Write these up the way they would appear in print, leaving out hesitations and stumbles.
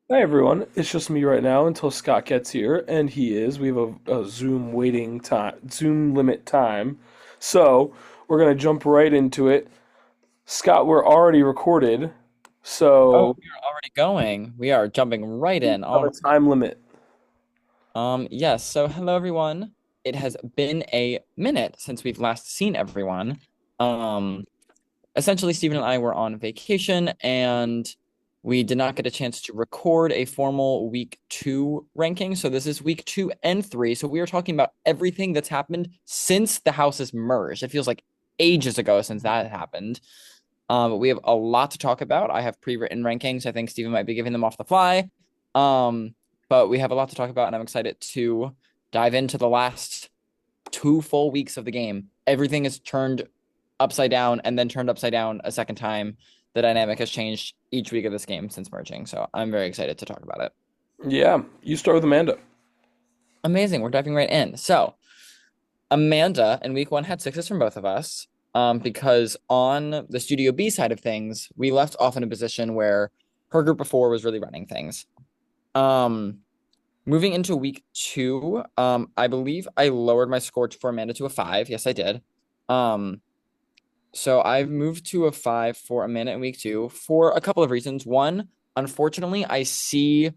Hi everyone, it's just me right now until Scott gets here, and he is. We have a Zoom waiting time, Zoom limit time. So we're gonna jump right into it. Scott, we're already recorded, Oh, so we are already going. We are jumping right we in. have All a time limit. yes. So hello everyone. It has been a minute since we've last seen everyone. Um, Essentially, Stephen and I were on vacation and we did not get a chance to record a formal week two ranking. So this is week two and three. So we are talking about everything that's happened since the houses merged. It feels like ages ago since that happened. But we have a lot to talk about. I have pre-written rankings. I think Steven might be giving them off the fly. Um, but we have a lot to talk about, and I'm excited to dive into the last 2 full weeks of the game. Everything is turned upside down and then turned upside down a second time. The dynamic has changed each week of this game since merging. So I'm very excited to talk about it. Yeah, you start with Amanda. Amazing. We're diving right in. So Amanda in week one had sixes from both of us. Because on the Studio B side of things, we left off in a position where her group of four was really running things. Um, Moving into week two, I believe I lowered my score for Amanda to a five. Yes, I did. Um, so I've moved to a five for Amanda in week two for a couple of reasons. One, unfortunately, I see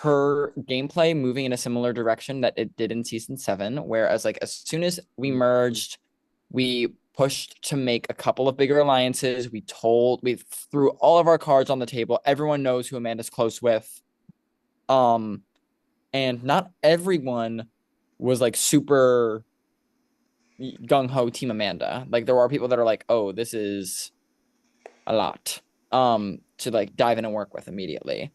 her gameplay moving in a similar direction that it did in season seven, whereas like as soon as we merged, we pushed to make a couple of bigger alliances. We threw all of our cards on the table. Everyone knows who Amanda's close with. Um, and not everyone was like super gung ho Team Amanda. Like there are people that are like, oh, this is a lot to like dive in and work with immediately.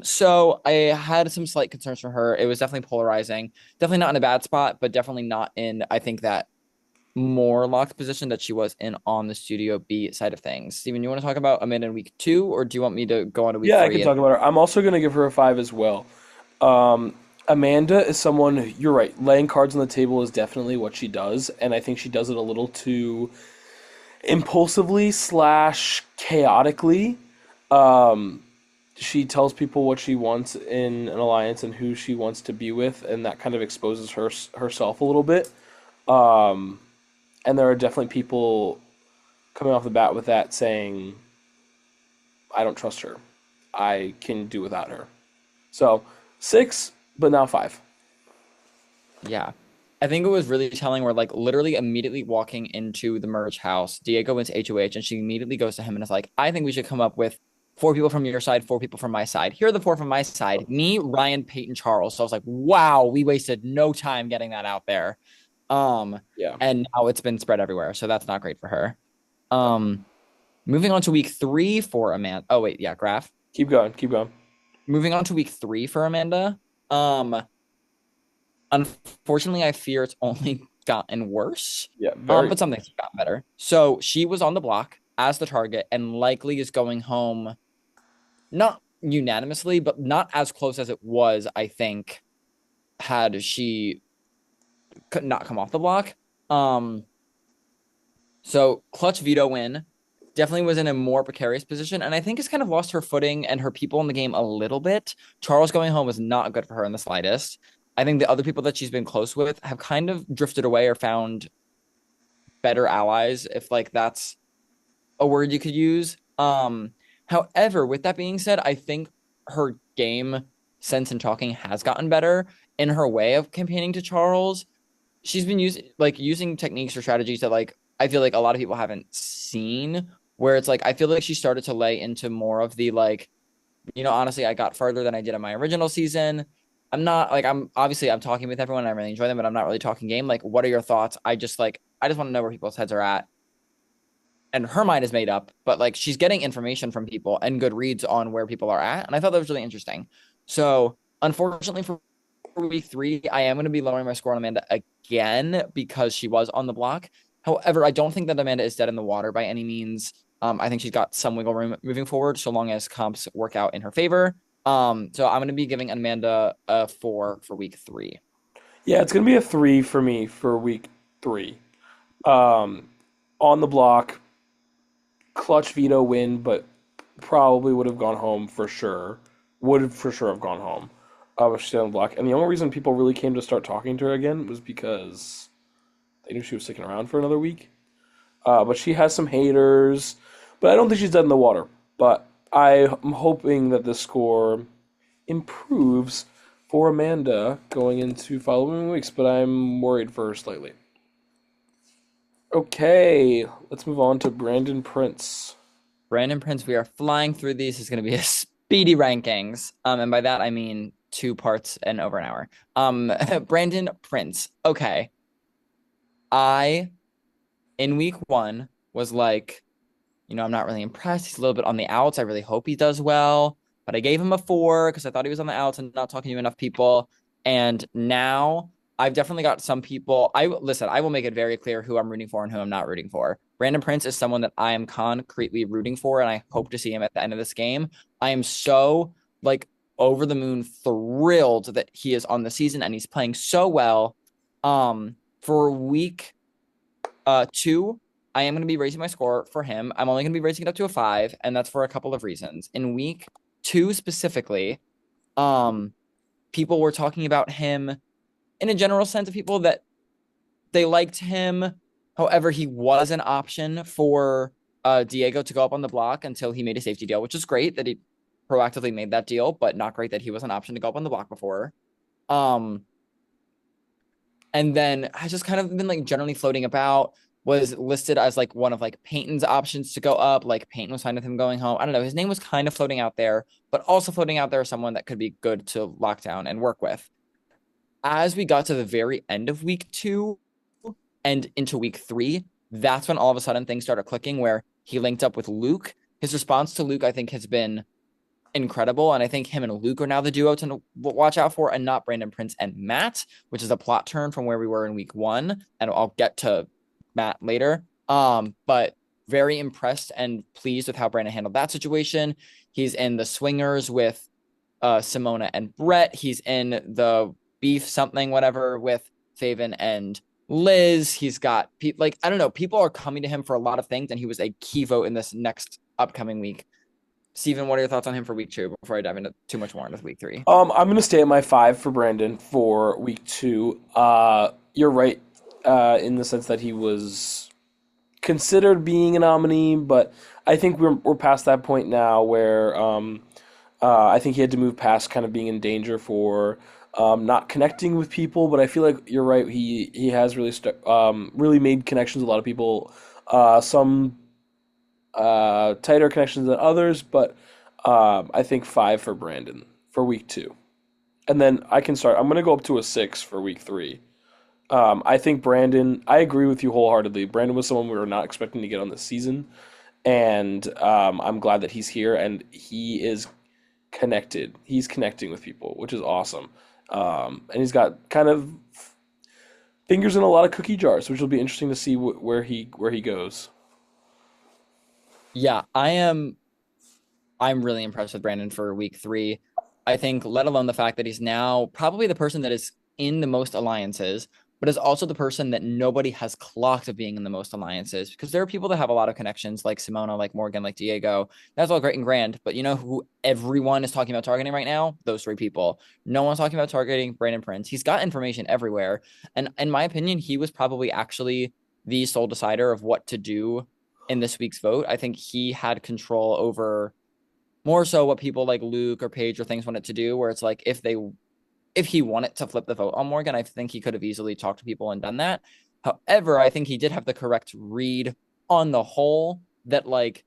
So I had some slight concerns for her. It was definitely polarizing. Definitely not in a bad spot, but definitely not in, I think, that more locked position that she was in on the Studio B side of things. Steven, you want to talk about Amanda in week two, or do you want me to go on to week Yeah, I can three? And talk about her. I'm also gonna give her a five as well. Um, Amanda is someone, you're right, laying cards on the table is definitely what she does, and I think she does it a little too impulsively slash chaotically. She tells people what she wants in an alliance and who she wants to be with, and that kind of exposes herself a little bit. And there are definitely people coming off the bat with that saying, "I don't trust her. I can do without her." So six, but now five. yeah. I think it was really telling where like literally immediately walking into the merge house, Diego went to HOH and she immediately goes to him and is like, I think we should come up with four people from your side, four people from my side. Here are the four from my side. Me, Ryan, Peyton, Charles. So I was like, wow, we wasted no time getting that out there. Um, Yeah. and now it's been spread everywhere. So that's not great for her. Um, Moving on to week three for Amanda. Oh, wait, yeah, Graph. Keep going. Keep going. Moving on to week three for Amanda. Um, Unfortunately, I fear it's only gotten worse. Yeah. Very. But something's gotten better. So she was on the block as the target and likely is going home, not unanimously, but not as close as it was, I think, had she could not come off the block. Um, so clutch veto win definitely was in a more precarious position, and I think has kind of lost her footing and her people in the game a little bit. Charles going home was not good for her in the slightest. I think the other people that she's been close with have kind of drifted away or found better allies, if like that's a word you could use. However, with that being said, I think her game sense and talking has gotten better in her way of campaigning to Charles. She's been using techniques or strategies that like I feel like a lot of people haven't seen. Where it's like I feel like she started to lay into more of the like, honestly, I got further than I did in my original season. I'm talking with everyone and I really enjoy them, but I'm not really talking game. Like, what are your thoughts? I just want to know where people's heads are at, and her mind is made up, but like she's getting information from people and good reads on where people are at. And I thought that was really interesting. So, unfortunately for week three, I am going to be lowering my score on Amanda again because she was on the block. However, I don't think that Amanda is dead in the water by any means. I think she's got some wiggle room moving forward so long as comps work out in her favor. So I'm going to be giving Amanda a four for week three. Yeah, it's gonna be a three for me for week three. Um, on the block, clutch veto win, but probably would have gone home for sure would for sure have gone home. But she stayed on the block, and the only reason people really came to start talking to her again was because they knew she was sticking around for another week. But she has some haters, but I don't think she's dead in the water. But I'm hoping that the score improves for Amanda going into following weeks, but I'm worried for her slightly. Okay, let's move on to Brandon Prince. Brandon Prince, we are flying through these. Is going to be a speedy rankings. And by that I mean 2 parts and over an hour. Brandon Prince. Okay. I in week 1 was like, I'm not really impressed. He's a little bit on the outs. I really hope he does well. But I gave him a 4 because I thought he was on the outs and not talking to enough people. And now I've definitely got some people. Listen, I will make it very clear who I'm rooting for and who I'm not rooting for. Brandon Prince is someone that I am concretely rooting for, and I hope to see him at the end of this game. I am so like over the moon thrilled that he is on the season and he's playing so well. For week 2, I am going to be raising my score for him. I'm only going to be raising it up to a 5, and that's for a couple of reasons. In week 2 specifically, people were talking about him in a general sense of people that they liked him. However, he was an option for Diego to go up on the block until he made a safety deal, which is great that he proactively made that deal, but not great that he was an option to go up on the block before. And then I just kind of been like generally floating about, was listed as like one of like Peyton's options to go up. Like Peyton was fine with him going home. I don't know. His name was kind of floating out there, but also floating out there as someone that could be good to lock down and work with. As we got to the very end of week 2 and into week 3, that's when all of a sudden things started clicking where he linked up with Luke. His response to Luke, I think, has been incredible. And I think him and Luke are now the duo to watch out for, and not Brandon Prince and Matt, which is a plot turn from where we were in week 1. And I'll get to Matt later. But very impressed and pleased with how Brandon handled that situation. He's in the swingers with Simona and Brett. He's in the beef something whatever with Faven and Liz. He's got like, I don't know, people are coming to him for a lot of things, and he was a key vote in this next upcoming week. Steven, what are your thoughts on him for week 2 before I dive into too much more into week 3? I'm gonna stay at my 5 for Brandon for week 2. You're right, in the sense that he was considered being a nominee, but I think we're past that point now where I think he had to move past kind of being in danger for not connecting with people. But I feel like you're right. He has really made connections with a lot of people. Some tighter connections than others, but I think 5 for Brandon for week 2, and then I can start. I'm gonna go up to a 6 for week 3. I think Brandon. I agree with you wholeheartedly. Brandon was someone we were not expecting to get on this season, and I'm glad that he's here and he is connected. He's connecting with people, which is awesome. And he's got kind of fingers in a lot of cookie jars, which will be interesting to see where he goes. Yeah, I'm really impressed with Brandon for week 3. I think, let alone the fact that he's now probably the person that is in the most alliances, but is also the person that nobody has clocked of being in the most alliances, because there are people that have a lot of connections, like Simona, like Morgan, like Diego. That's all great and grand, but you know who everyone is talking about targeting right now? Those 3 people. No one's talking about targeting Brandon Prince. He's got information everywhere, and in my opinion, he was probably actually the sole decider of what to do in this week's vote. I think he had control over more so what people like Luke or Paige or things wanted to do, where it's like if he wanted to flip the vote on Morgan, I think he could have easily talked to people and done that. However, I think he did have the correct read on the whole that like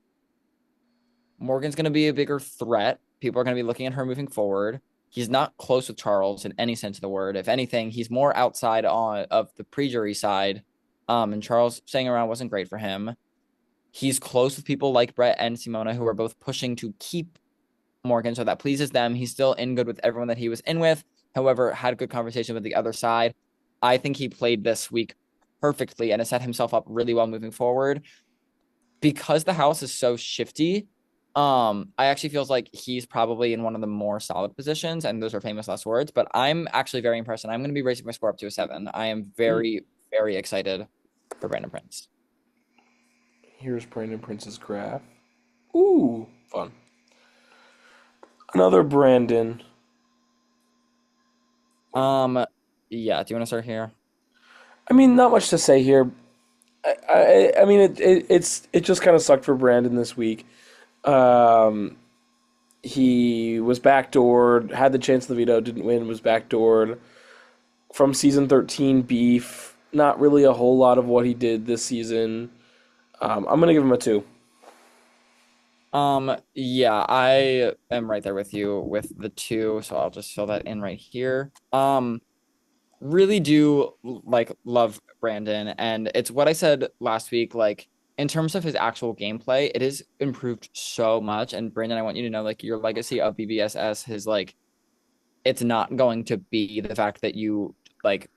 Morgan's going to be a bigger threat. People are going to be looking at her moving forward. He's not close with Charles in any sense of the word. If anything, he's more outside of the pre-jury side. And Charles staying around wasn't great for him. He's close with people like Brett and Simona, who are both pushing to keep Morgan, so that pleases them. He's still in good with everyone that he was in with. However, had a good conversation with the other side. I think he played this week perfectly and has set himself up really well moving forward. Because the house is so shifty, I actually feels like he's probably in one of the more solid positions, and those are famous last words, but I'm actually very impressed, and I'm going to be raising my score up to a 7. I am very, very excited for Brandon Prince. Here's Brandon Prince's graph. Ooh, fun. Another Brandon. Um, yeah. Do you want to start here? I mean, not much to say here. I mean, it just kind of sucked for Brandon this week. Um, he was backdoored, had the chance of the veto, didn't win, was backdoored from season 13 beef. Not really a whole lot of what he did this season. I'm gonna give him a two. Yeah, I am right there with you with the two, so I'll just fill that in right here. Really do like love Brandon, and it's what I said last week, like in terms of his actual gameplay, it has improved so much. And Brandon, I want you to know, like, your legacy of BBSS, his like, it's not going to be the fact that you like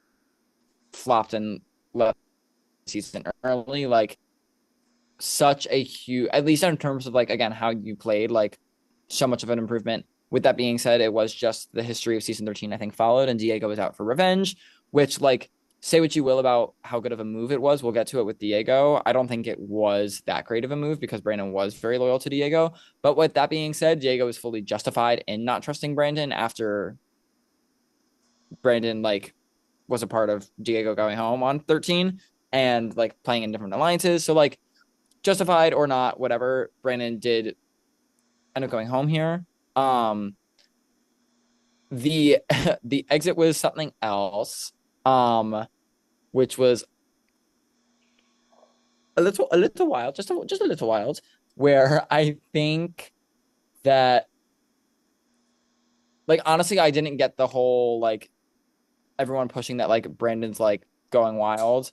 flopped and left the season early. Like, such a huge, at least in terms of like, again, how you played, like so much of an improvement. With that being said, it was just the history of season 13, I think, followed, and Diego was out for revenge, which, like, say what you will about how good of a move it was. We'll get to it with Diego. I don't think it was that great of a move because Brandon was very loyal to Diego. But with that being said, Diego is fully justified in not trusting Brandon after Brandon, like, was a part of Diego going home on 13 and, like, playing in different alliances. So, like, justified or not, whatever, Brandon did end up going home here. Um, the the exit was something else, which was a little wild, just a little wild, where I think that, like, honestly, I didn't get the whole like everyone pushing that like Brandon's like going wild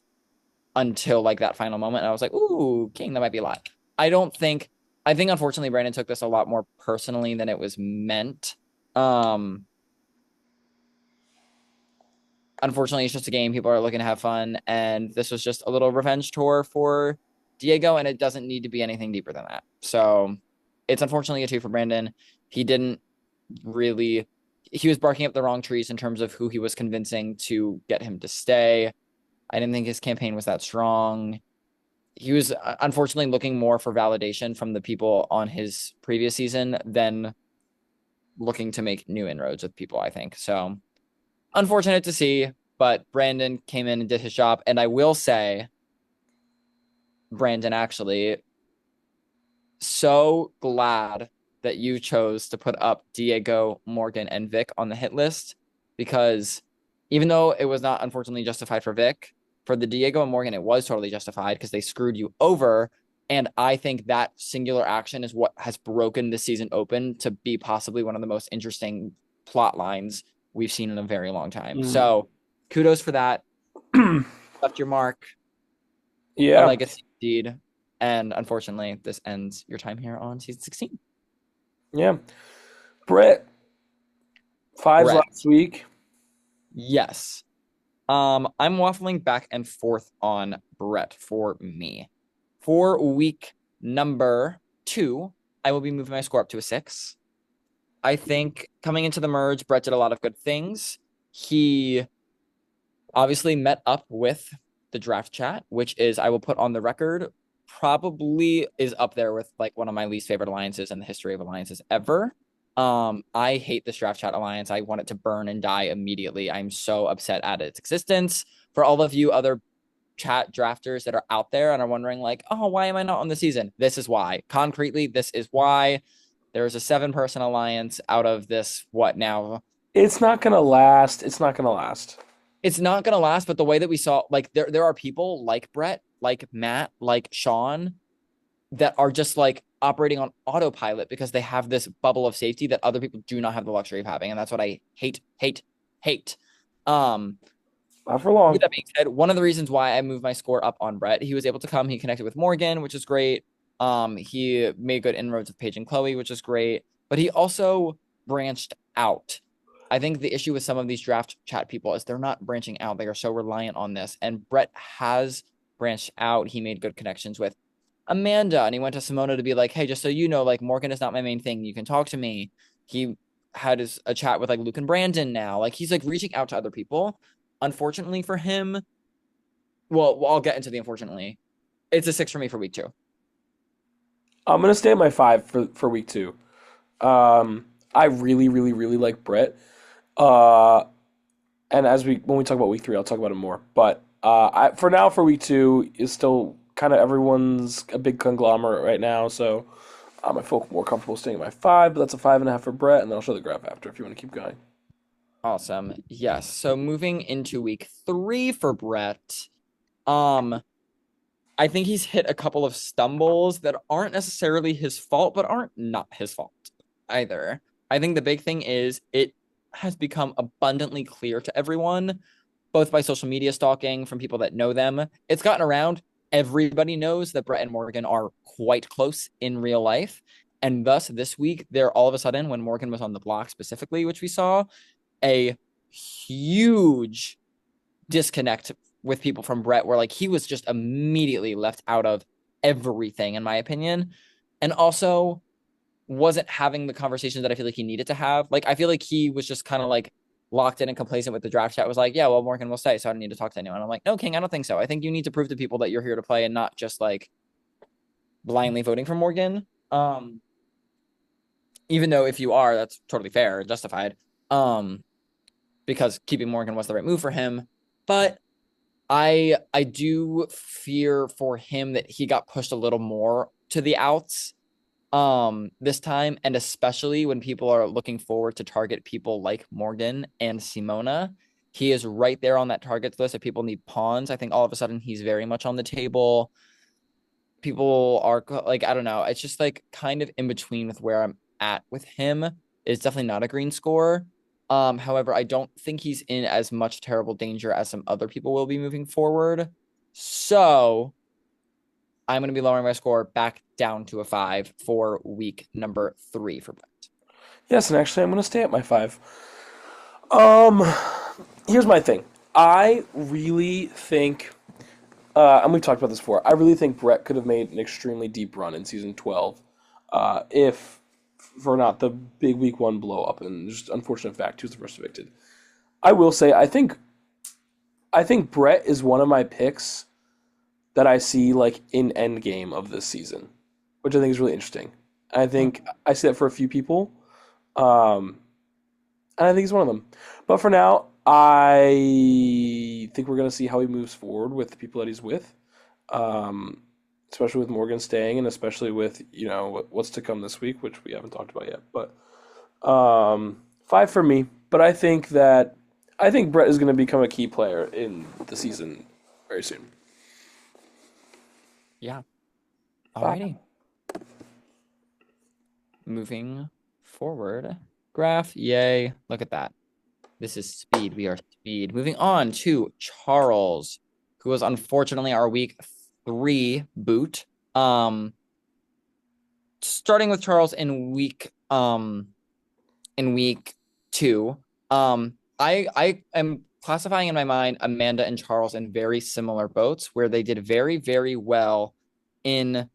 until like that final moment, and I was like, ooh, King, that might be a lot. I don't think I think unfortunately Brandon took this a lot more personally than it was meant. Um, Unfortunately, it's just a game. People are looking to have fun, and this was just a little revenge tour for Diego, and it doesn't need to be anything deeper than that. So it's unfortunately a two for Brandon. He didn't really, he was barking up the wrong trees in terms of who he was convincing to get him to stay. I didn't think his campaign was that strong. He was unfortunately looking more for validation from the people on his previous season than looking to make new inroads with people, I think. So unfortunate to see, but Brandon came in and did his job. And I will say, Brandon, actually, so glad that you chose to put up Diego, Morgan, and Vic on the hit list, because even though it was not unfortunately justified for Vic, for the Diego and Morgan, it was totally justified because they screwed you over. And I think that singular action is what has broken the season open to be possibly one of the most interesting plot lines we've seen in a very long time. Mm. So kudos for that. Left your mark, a Yeah, legacy indeed. And unfortunately, this ends your time here on season 16. yeah. Brett, fives Brett. last week. Yes. I'm waffling back and forth on Brett for me. For week number 2, I will be moving my score up to a 6. I think coming into the merge, Brett did a lot of good things. He obviously met up with the draft chat, which is, I will put on the record, probably is up there with like one of my least favorite alliances in the history of alliances ever. I hate this draft chat alliance. I want it to burn and die immediately. I'm so upset at its existence. For all of you other chat drafters that are out there and are wondering like, oh, why am I not on the season? This is why. Concretely, this is why. There's a 7-person alliance out of this, what now? It's not gonna last. It's not gonna last. It's not gonna last, but the way that we saw, like, there are people like Brett, like Matt, like Sean, that are just like operating on autopilot because they have this bubble of safety that other people do not have the luxury of having. And that's what I hate, hate, hate. Um, Not for long. with that being said, one of the reasons why I moved my score up on Brett, he was able to come, he connected with Morgan, which is great. He made good inroads with Paige and Chloe, which is great, but he also branched out. I think the issue with some of these draft chat people is they're not branching out. They are so reliant on this. And Brett has branched out. He made good connections with Amanda, and he went to Simona to be like, hey, just so you know, like, Morgan is not my main thing. You can talk to me. He had a chat with like Luke and Brandon now. Like, he's like reaching out to other people. Unfortunately for him, well, I'll get into the unfortunately. It's a 6 for me for week 2. I'm gonna stay at my five for week two. Um, I really, really, really like Brett. Uh, and when we talk about week three, I'll talk about it more. But for now, for week two, is still kind of everyone's a big conglomerate right now. So I feel more comfortable staying at my five, but that's a 5.5 for Brett, and then I'll show the graph after if you want to keep going. Awesome. Yes. So moving into week three for Brett, um, I think he's hit a couple of stumbles that aren't necessarily his fault, but aren't not his fault either. I think the big thing is it has become abundantly clear to everyone, both by social media stalking from people that know them. It's gotten around. Everybody knows that Brett and Morgan are quite close in real life. And thus, this week, they're all of a sudden, when Morgan was on the block specifically, which we saw, a huge disconnect with people from Brett, where like he was just immediately left out of everything, in my opinion. And also wasn't having the conversation that I feel like he needed to have. Like, I feel like he was just kind of like locked in and complacent with the draft chat, was like, yeah, well, Morgan will stay, so I don't need to talk to anyone. I'm like, no, King, I don't think so. I think you need to prove to people that you're here to play and not just like blindly voting for Morgan. Even though if you are, that's totally fair and justified. Um, because keeping Morgan was the right move for him. But I do fear for him that he got pushed a little more to the outs this time, and especially when people are looking forward to target people like Morgan and Simona. He is right there on that targets list. If people need pawns, I think all of a sudden he's very much on the table. People are like, I don't know. It's just like kind of in between with where I'm at with him. It's definitely not a green score. However, I don't think he's in as much terrible danger as some other people will be moving forward. So I'm going to be lowering my score back down to a 5 for week number 3 for Brett. Yes, and actually, I'm going to stay at my five. Um, Here's my thing. I really think, and we've talked about this before. I really think Brett could have made an extremely deep run in season 12, if for not the big week one blow up and just unfortunate fact he was the first evicted. I will say I think Brett is one of my picks that I see like in endgame of this season, which I think is really interesting. I think I see that for a few people, um, and I think he's one of them. But for now, I think we're gonna see how he moves forward with the people that he's with, um, especially with Morgan staying, and especially with what's to come this week, which we haven't talked about yet. But five for me. But I think Brett is going to become a key player in the season very soon. Yeah. Five. Alrighty. Moving forward. Graph. Yay. Look at that. This is speed. We are speed. Moving on to Charles, who was unfortunately our week 3 boot. Starting with Charles in week 2. I am classifying in my mind Amanda and Charles in very similar boats, where they did very, very well in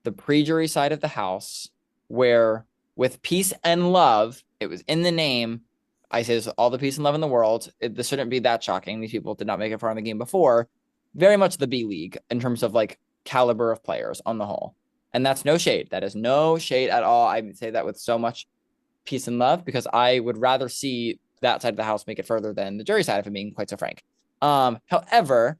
the pre-jury side of the house, where with peace and love, it was in the name. I say this with all the peace and love in the world. This shouldn't be that shocking. These people did not make it far in the game before. Very much the B League in terms of like caliber of players on the whole. And that's no shade. That is no shade at all. I say that with so much peace and love, because I would rather see that side of the house make it further than the jury side, if I'm being quite so frank. However,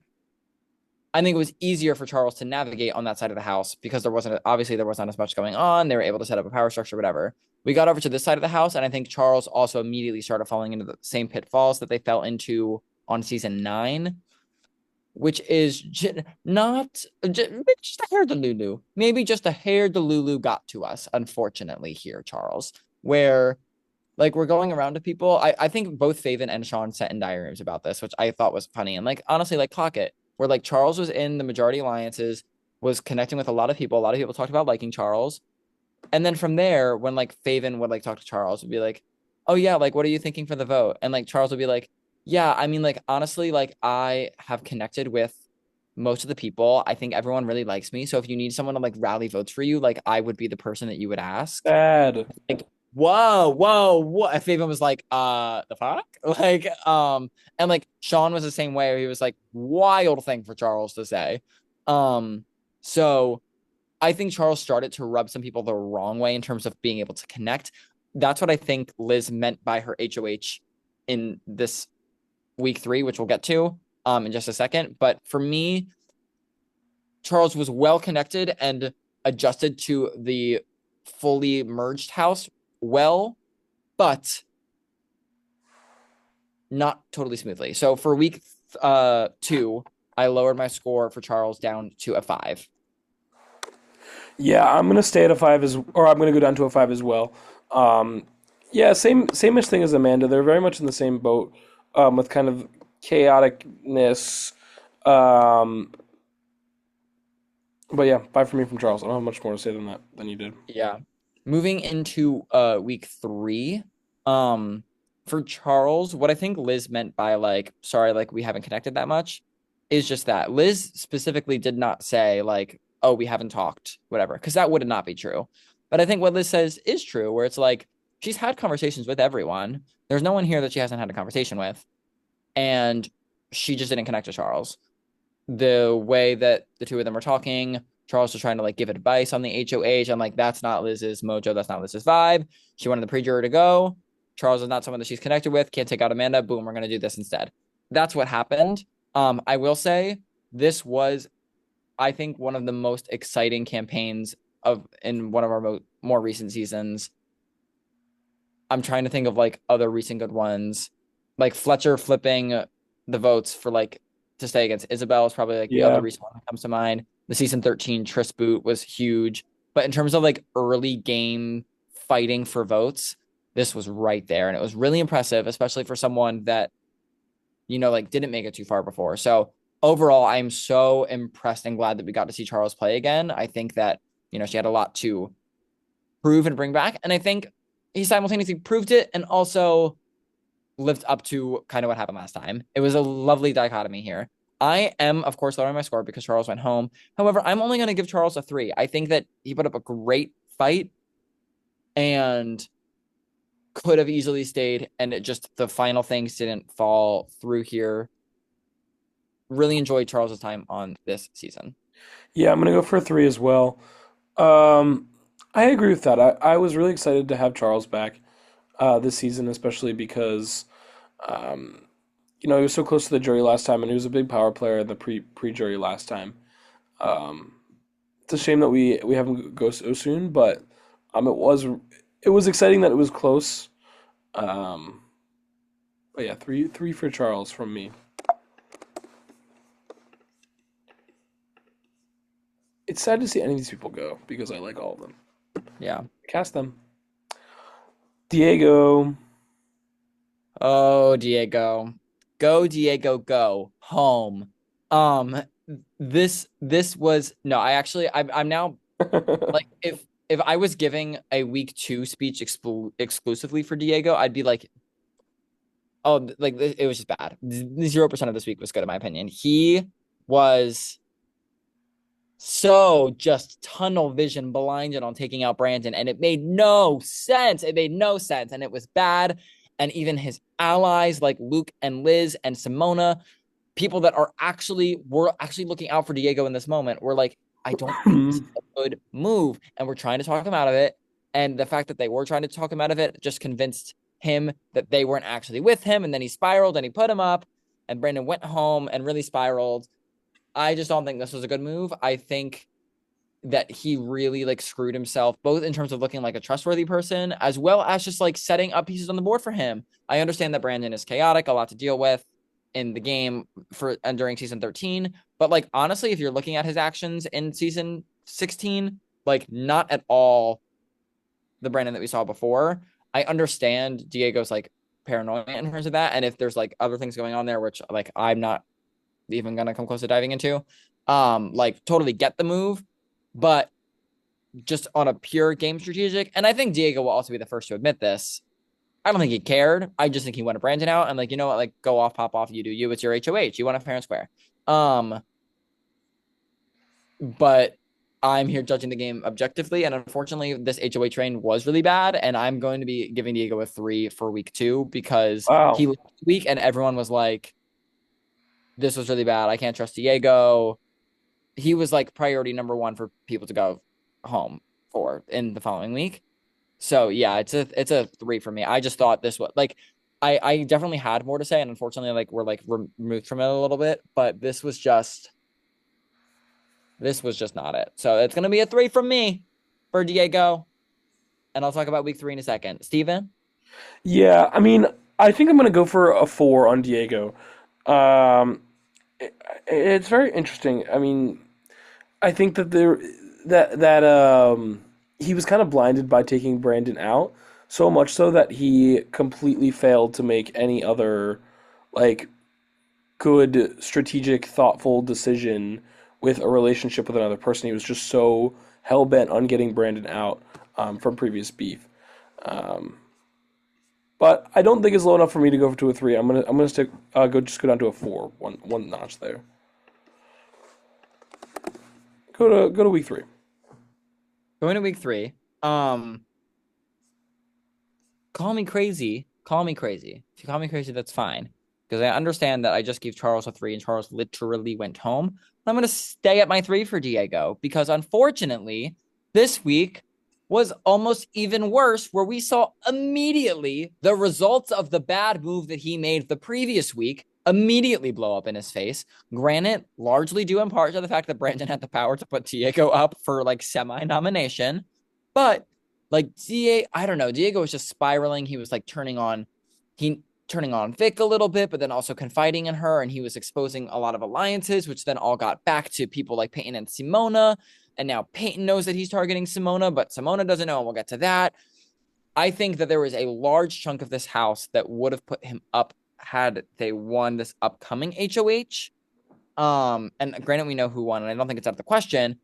I think it was easier for Charles to navigate on that side of the house because there wasn't as much going on. They were able to set up a power structure, whatever. We got over to this side of the house, and I think Charles also immediately started falling into the same pitfalls that they fell into on season 9, which is not just a hair Delulu. Maybe just a hair Delulu got to us, unfortunately, here, Charles, where like we're going around to people. I think both Faven and Sean sent in diagrams about this, which I thought was funny. And like honestly, like clock it, where like Charles was in the majority alliances, was connecting with a lot of people. A lot of people talked about liking Charles. And then from there, when like Faven would like talk to Charles, would be like, oh yeah, like what are you thinking for the vote? And like Charles would be like, yeah, I mean, like honestly, like I have connected with most of the people. I think everyone really likes me. So if you need someone to like rally votes for you, like I would be the person that you would ask. Bad. Like, whoa, what? Faven was like, the fuck? Like, and like Sean was the same way, where he was like, wild thing for Charles to say. So I think Charles started to rub some people the wrong way in terms of being able to connect. that's what I think Liz meant by her HOH in this week 3, which we'll get to in just a second. But for me, Charles was well connected and adjusted to the fully merged house well, but not totally smoothly. So for week 2, I lowered my score for Charles down to a 5. Yeah, I'm gonna stay at a five or I'm gonna go down to a five as well. Um, yeah, same-ish thing as Amanda. They're very much in the same boat with kind of chaoticness. Um, but yeah, five for me from Charles. I don't have much more to say than that than you did. Yeah. Moving into week 3, um, for Charles, what I think Liz meant by like, sorry, like we haven't connected that much is just that. Liz specifically did not say like, oh, we haven't talked, whatever, because that would not be true. But I think what Liz says is true, where it's like she's had conversations with everyone. There's no one here that she hasn't had a conversation with, and she just didn't connect to Charles. The way that the two of them are talking, Charles was trying to like give advice on the HOH. I'm like, that's not Liz's mojo. That's not Liz's vibe. She wanted the pre-juror to go. Charles is not someone that she's connected with. Can't take out Amanda. Boom, we're gonna do this instead. That's what happened. I will say this was, I think, one of the most exciting campaigns of in one of our more recent seasons. I'm trying to think of like other recent good ones, like Fletcher flipping the votes for like to stay against Isabel is probably like the other Yeah, recent one that comes to mind. The season 13 Tris boot was huge, but in terms of like early game fighting for votes, this was right there, and it was really impressive, especially for someone that like didn't make it too far before. So overall, I'm so impressed and glad that we got to see Charles play again. I think that she had a lot to prove and bring back, and I think he simultaneously proved it and also lived up to kind of what happened last time. It was a lovely dichotomy here. I am, of course, lowering my score because Charles went home. However, I'm only going to give Charles a 3. I think that he put up a great fight and could have easily stayed, and it just the final things didn't fall through here. Really enjoyed Charles's time on this season. yeah, I'm gonna go for a three as well. Um, I agree with that. I was really excited to have Charles back this season, especially because um, he was so close to the jury last time, and he was a big power player in the pre-jury last time. Um, it's a shame that we haven't go so soon, but it was exciting that it was close. Um, but yeah, three for Charles from me. It's sad to see any of these people go because I like all of them. Yeah. Cast them. Diego. Oh, Diego. Go, Diego, go. Home. Um, this was no, I'm now like if I was giving a week 2 speech exclusively for Diego, I'd be like, oh, like it was just bad. 0% of this week was good in my opinion. He was so just tunnel vision blinded on taking out Brandon, and it made no sense. It made no sense, and it was bad. And even his allies like Luke and Liz and Simona, people that were actually looking out for Diego in this moment, were like, I don't think this is a good move, and we're trying to talk him out of it. And the fact that they were trying to talk him out of it just convinced him that they weren't actually with him, and then he spiraled and he put him up, and Brandon went home and really spiraled. I just don't think this was a good move. I think that he really like screwed himself, both in terms of looking like a trustworthy person, as well as just like setting up pieces on the board for him. I understand that Brandon is chaotic, a lot to deal with in the game for and during season 13. But like honestly, if you're looking at his actions in season 16, like not at all the Brandon that we saw before. I understand Diego's like paranoia in terms of that. And if there's like other things going on there, which like I'm not even gonna come close to diving into. Like totally get the move, but just on a pure game strategic, and I think Diego will also be the first to admit this. I don't think he cared. I just think he wanted Brandon out and like, you know what, like go off, pop off, you do you. It's your HOH. You want it fair and square. Um, but I'm here judging the game objectively, and unfortunately, this HOA train was really bad, and I'm going to be giving Diego a 3 for week 2 because Wow. he looked weak, and everyone was like, "This was really bad. I can't trust Diego." He was like priority number 1 for people to go home for in the following week. So yeah, it's a 3 for me. I just thought this was like I definitely had more to say, and unfortunately, like we're like removed from it a little bit, but this was just not it. So it's gonna be a 3 from me for Diego, and I'll talk about week 3 in a second. Steven? Yeah, I mean, I think I'm gonna go for a 4 on Diego. Um, it's very interesting. I mean, I think that he was kind of blinded by taking Brandon out, so much so that he completely failed to make any other like good strategic thoughtful decision with a relationship with another person. He was just so hell bent on getting Brandon out from previous beef. Um, but I don't think it's low enough for me to go to a 3. I'm gonna stick go down to a 4, one notch there. Go to week 3. Going to week 3. Um, Call me crazy. Call me crazy. If you call me crazy, that's fine. Because I understand that I just gave Charles a 3 and Charles literally went home. I'm going to stay at my 3 for Diego because unfortunately, this week was almost even worse, where we saw immediately the results of the bad move that he made the previous week immediately blow up in his face. Granted, largely due in part to the fact that Brandon had the power to put Diego up for like semi nomination. But like I don't know. Diego was just spiraling. He was like turning on Vic a little bit, but then also confiding in her, and he was exposing a lot of alliances, which then all got back to people like Peyton and Simona. And now Peyton knows that he's targeting Simona, but Simona doesn't know, and we'll get to that. I think that there was a large chunk of this house that would have put him up had they won this upcoming HOH. And granted, we know who won, and I don't think it's out of the question.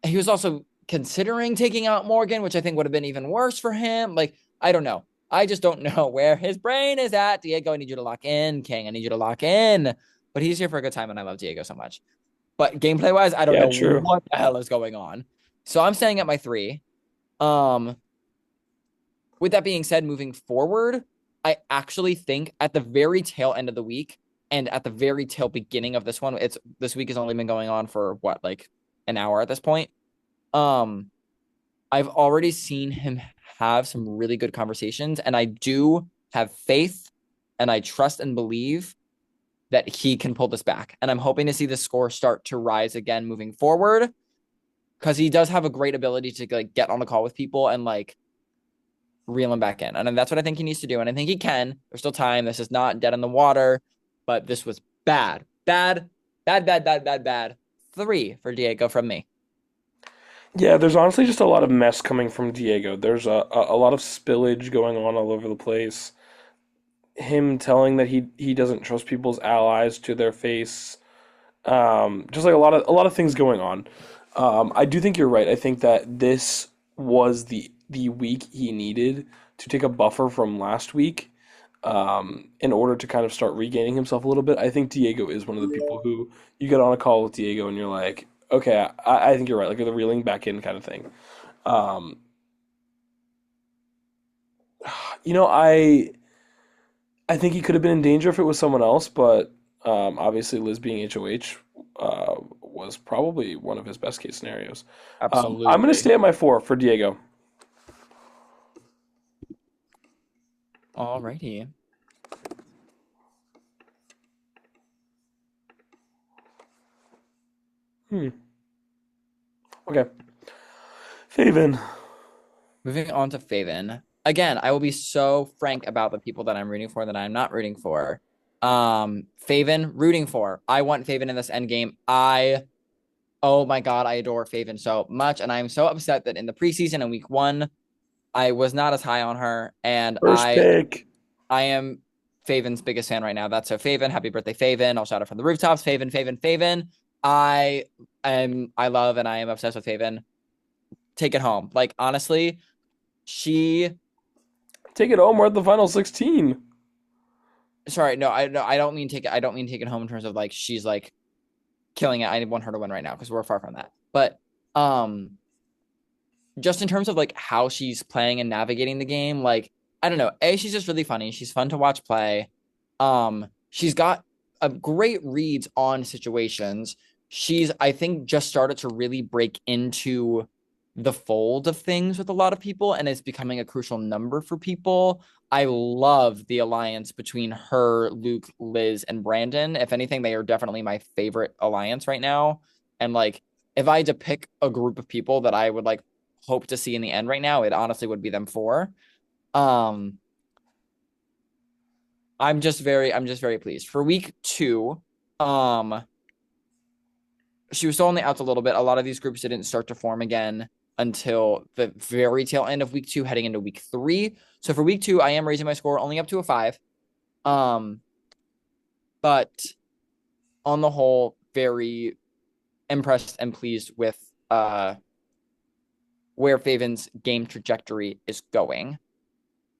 He was also considering taking out Morgan, which I think would have been even worse for him. Like, I don't know. I just don't know where his brain is at. Diego, I need you to lock in. King, I need you to lock in. But he's here for a good time, and I love Diego so much. But gameplay wise, I don't Yeah, know true. what the hell is going on. So I'm staying at my 3. Um, with that being said, moving forward, I actually think at the very tail end of the week and at the very tail beginning of this one, this week has only been going on for what, like an hour at this point. Um, I've already seen him have some really good conversations, and I do have faith and I trust and believe that he can pull this back. And I'm hoping to see the score start to rise again moving forward because he does have a great ability to like get on the call with people and like reel him back in. And that's what I think he needs to do. And I think he can. There's still time. This is not dead in the water, but this was bad. Bad, bad, bad, bad, bad, bad. 3 for Diego from me. Yeah, there's honestly just a lot of mess coming from Diego. There's a lot of spillage going on all over the place. Him telling that he doesn't trust people's allies to their face. Just like a lot of things going on. I do think you're right. I think that this was the week he needed to take a buffer from last week, in order to kind of start regaining himself a little bit. I think Diego is one of the people who you get on a call with Diego and you're like, okay, I think you're right, like the reeling back in kind of thing. Um, you know, I think he could have been in danger if it was someone else, but obviously Liz being HOH was probably one of his best case scenarios. I'm going to Absolutely. stay at my 4 for Diego. Alrighty. Hmm. Okay. Faven. Moving on to Faven. Again, I will be so frank about the people that I'm rooting for that I'm not rooting for. Faven, rooting for. I want Faven in this end game. Oh my God, I adore Faven so much. And I'm so upset that in the preseason in week 1, I was not as high on her. And First pick. I am Faven's biggest fan right now. That's so Faven. Happy birthday, Faven. I'll shout it from the rooftops. Faven, Faven, Faven. I love and I am obsessed with Faven. Take it home. Like honestly, she Take it home. We're at the final 16. sorry, no, I don't mean take it. I don't mean take it home in terms of like she's like killing it. I want her to win right now because we're far from that. But um, just in terms of like how she's playing and navigating the game, like I don't know. She's just really funny. She's fun to watch play. She's got a great reads on situations. She's I think just started to really break into the fold of things with a lot of people and is becoming a crucial number for people. I love the alliance between her, Luke, Liz, and Brandon. If anything, they are definitely my favorite alliance right now. And like, if I had to pick a group of people that I would like hope to see in the end right now, it honestly would be them four. Um, I'm just very pleased. For week two, um, she was still on the outs a little bit. A lot of these groups didn't start to form again until the very tail end of week two, heading into week three. So for week two, I am raising my score only up to a 5. Um, but on the whole, very impressed and pleased with where Faven's game trajectory is going,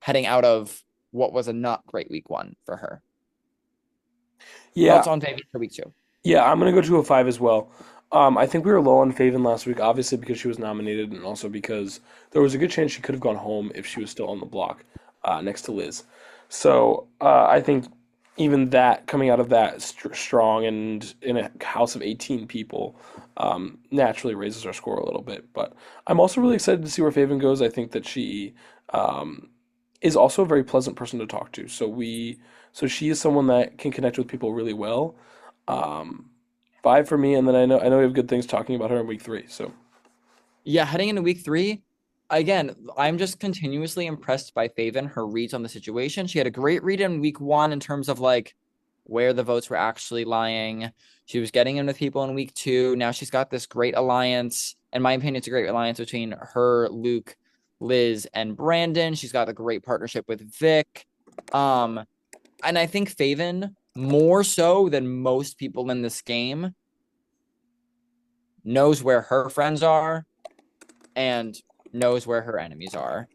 heading out of what was a not great week one for her. Yeah, Thoughts on Faven for week two? yeah, I'm gonna go to a 5 as well. I think we were low on Faven last week, obviously because she was nominated, and also because there was a good chance she could have gone home if she was still on the block next to Liz. So I think even that coming out of that strong and in a house of 18 people naturally raises our score a little bit. But I'm also really excited to see where Faven goes. I think that she um, is also a very pleasant person to talk to. So she is someone that can connect with people really well. Um, 5 for me, and then I know we have good things talking about her in week 3. So Yeah, heading into week three, again, I'm just continuously impressed by Faven, her reads on the situation. She had a great read in week one in terms of like where the votes were actually lying. She was getting in with people in week two. Now she's got this great alliance. In my opinion, it's a great alliance between her, Luke, Liz, and Brandon. She's got a great partnership with Vic. Um, and I think Faven, more so than most people in this game, knows where her friends are and knows where her enemies are.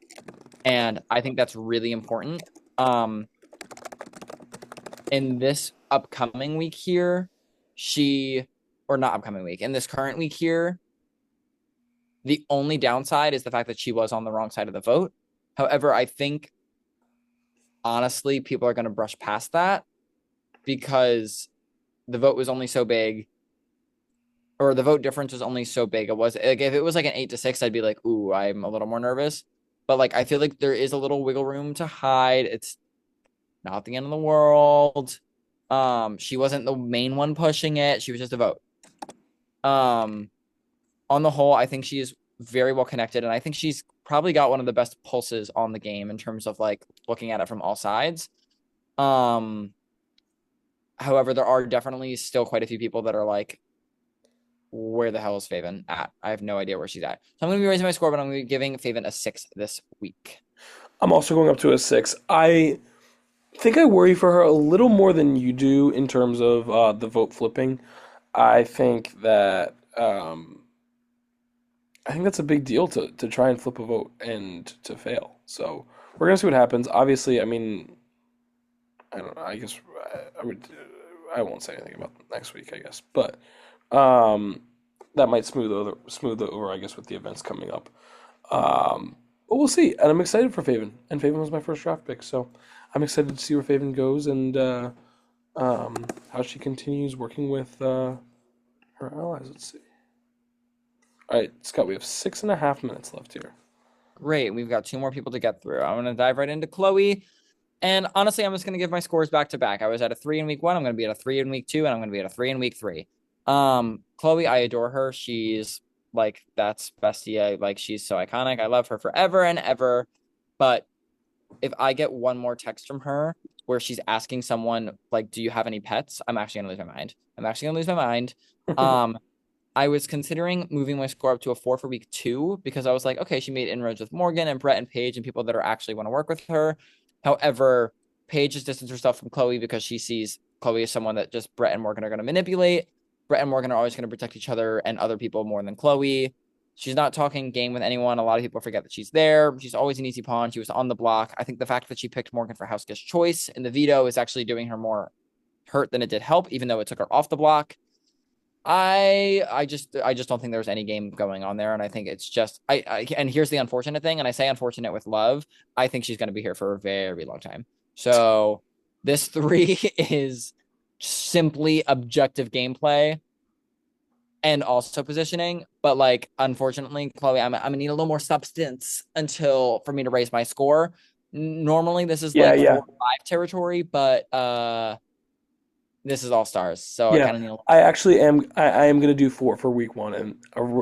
And I think that's really important. Um, in this upcoming week here, she, or not upcoming week, in this current week here, the only downside is the fact that she was on the wrong side of the vote. However, I think honestly, people are going to brush past that because the vote was only so big, or the vote difference was only so big. It was like if it was like an 8-6, I'd be like, ooh, I'm a little more nervous. But like I feel like there is a little wiggle room to hide. It's not the end of the world. She wasn't the main one pushing it. She was just a vote. Um, on the whole, I think she is very well connected, and I think she's probably got one of the best pulses on the game in terms of like looking at it from all sides. Um, however, there are definitely still quite a few people that are like, where the hell is Faven at? I have no idea where she's at. So I'm going to be raising my score, but I'm going to be giving Faven a 6 this week. I'm also going up to a 6. I think I worry for her a little more than you do in terms of the vote flipping. I think that I think that's a big deal to try and flip a vote and to fail. So we're gonna see what happens. Obviously, I mean, I don't know. I guess I would. I won't say anything about next week. I guess, but um, that might smooth over. I guess with the events coming up. But we'll see. And I'm excited for Faven. And Faven was my first draft pick, so I'm excited to see where Faven goes and how she continues working with her allies. Let's see. All right, Scott, we have 6.5 minutes left here. Great. We've got two more people to get through. I'm going to dive right into Chloe. And honestly, I'm just going to give my scores back to back. I was at a 3 in week one. I'm going to be at a 3 in week two, and I'm going to be at a 3 in week three. Chloe, I adore her. She's like, that's bestie. Like, she's so iconic. I love her forever and ever. But if I get one more text from her where she's asking someone, like, do you have any pets? I'm actually going to lose my mind. I'm actually going to lose my mind. Um, I was considering moving my score up to a 4 for week two because I was like, okay, she made inroads with Morgan and Brett and Paige and people that are actually want to work with her. However, Paige has distanced herself from Chloe because she sees Chloe as someone that just Brett and Morgan are going to manipulate. Brett and Morgan are always going to protect each other and other people more than Chloe. She's not talking game with anyone. A lot of people forget that she's there. She's always an easy pawn. She was on the block. I think the fact that she picked Morgan for house guest choice in the veto is actually doing her more hurt than it did help, even though it took her off the block. I just don't think there's any game going on there, and I think it's just I and here's the unfortunate thing, and I say unfortunate with love. I think she's going to be here for a very long time. So this 3 is simply objective gameplay and also positioning. But like, unfortunately, Chloe, I'm gonna need a little more substance until for me to raise my score. Normally, this is Yeah, like yeah, 4 or 5 territory, but this is all stars, so I yeah. kind of need a little I more. actually am. I am gonna do 4 for week 1 and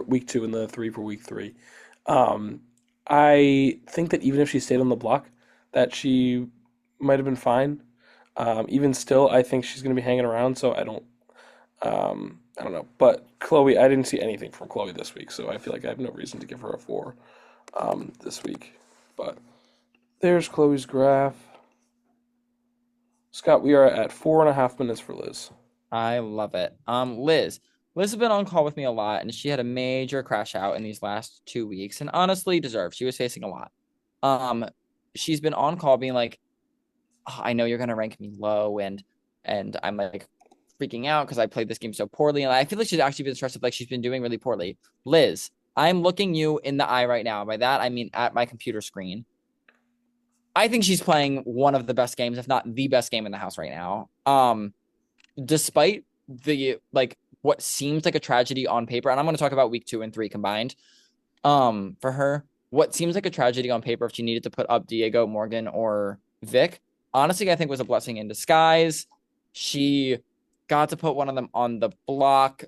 week 2 and the 3 for week 3. Um, I think that even if she stayed on the block, that she might have been fine. Even still, I think she's gonna be hanging around. So I don't know. But Chloe, I didn't see anything from Chloe this week, so I feel like I have no reason to give her a 4 this week. But there's Chloe's graph. Scott, we are at 4.5 minutes for Liz. I love it. Liz. Liz has been on call with me a lot, and she had a major crash out in these last 2 weeks, and honestly deserved. She was facing a lot. Um, she's been on call being like, "Oh, I know you're gonna rank me low," and I'm like freaking out because I played this game so poorly, and I feel like she's actually been stressed, like she's been doing really poorly. Liz, I'm looking you in the eye right now. By that I mean at my computer screen. I think she's playing one of the best games, if not the best game in the house right now. Despite the like what seems like a tragedy on paper, and I'm going to talk about week 2 and 3 combined. For her, what seems like a tragedy on paper if she needed to put up Diego, Morgan, or Vic, honestly, I think was a blessing in disguise. She got to put one of them on the block.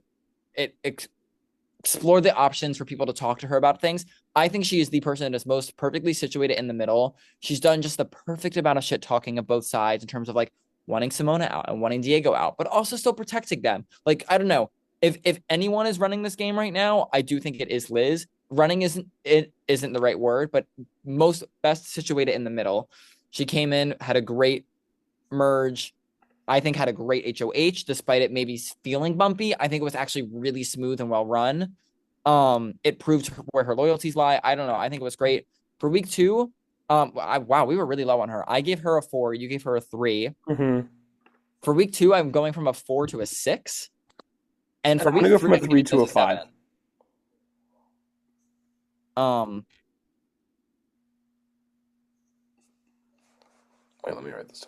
It explored the options for people to talk to her about things. I think she is the person that is most perfectly situated in the middle. She's done just the perfect amount of shit talking of both sides in terms of like wanting Simona out and wanting Diego out, but also still protecting them. Like, I don't know. If anyone is running this game right now, I do think it is Liz. Running isn't the right word, but most best situated in the middle. She came in, had a great merge. I think had a great HOH, despite it maybe feeling bumpy. I think it was actually really smooth and well run. It proved where her loyalties lie. I don't know. I think it was great for week 2. Wow, we were really low on her. I gave her a 4. You gave her a 3. Mm-hmm. For week 2, I'm going from a 4 to a 6, and And for I'm gonna week go 3, from a I'm giving 3 to Liz a a 7. 5. Um, Wait, let me write this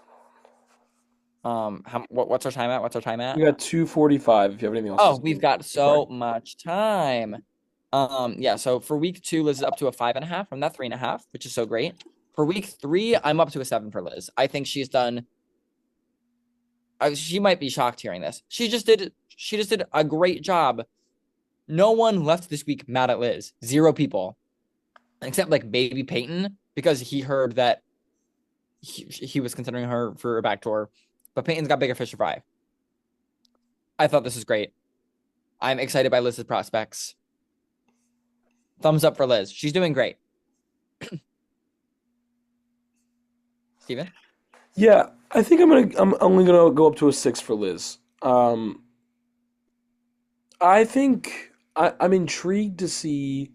down. what's our time at? What's our time We at? got 2:45. If you have anything else to Oh, say, we've got sorry. so much time. Yeah, so for week 2, Liz is up to a 5.5 from that 3.5, which is so great. For week 3, I'm up to a 7 for Liz. I think she's done. She might be shocked hearing this. She just did a great job. No one left this week mad at Liz. 0 people, except like baby Peyton, because he heard that he was considering her for a backdoor, but Peyton's got bigger fish to fry. I thought this was great. I'm excited by Liz's prospects. Thumbs up for Liz. She's doing great. Steven? Yeah, I think I'm only gonna go up to a 6 for Liz. I think I'm intrigued to see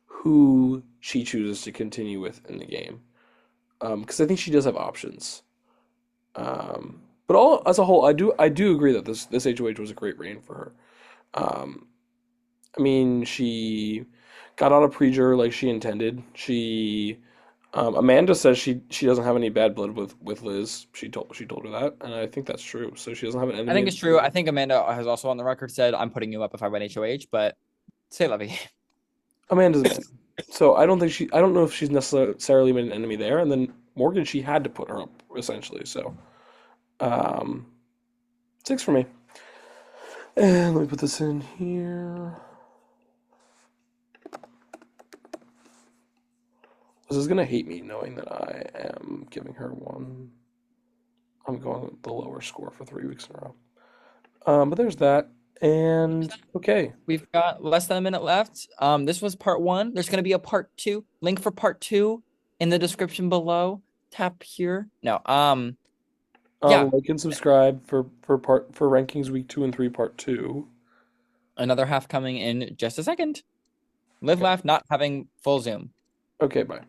who she chooses to continue with in the game. Because I think she does have options. But all as a whole, I do agree that this HOH was a great reign for her. Um, I mean, she got out of pre-jur like she intended. Amanda says she doesn't have any bad blood with Liz. She told her that, and I think that's true. So she doesn't have an I enemy think in it's true. Liz. I think Amanda has also on the record said, I'm putting you up if I win HOH, but say Levy. Amanda's Amanda. So I don't know if she's necessarily made an enemy there. And then Morgan, she had to put her up essentially. So um, 6 for me. And let me put this in here. This is gonna hate me knowing that I am giving her 1. I'm going with the lower score for 3 weeks in a row. But there's that. And okay. We've got less than a minute left. This was part 1. There's going to be a part 2. Link for part 2 in the description below. Tap here. No. Yeah. Like and subscribe for rankings week 2 and 3 part 2. Another half coming in just a second. Live, Okay. laugh, not having full Zoom. Okay, bye.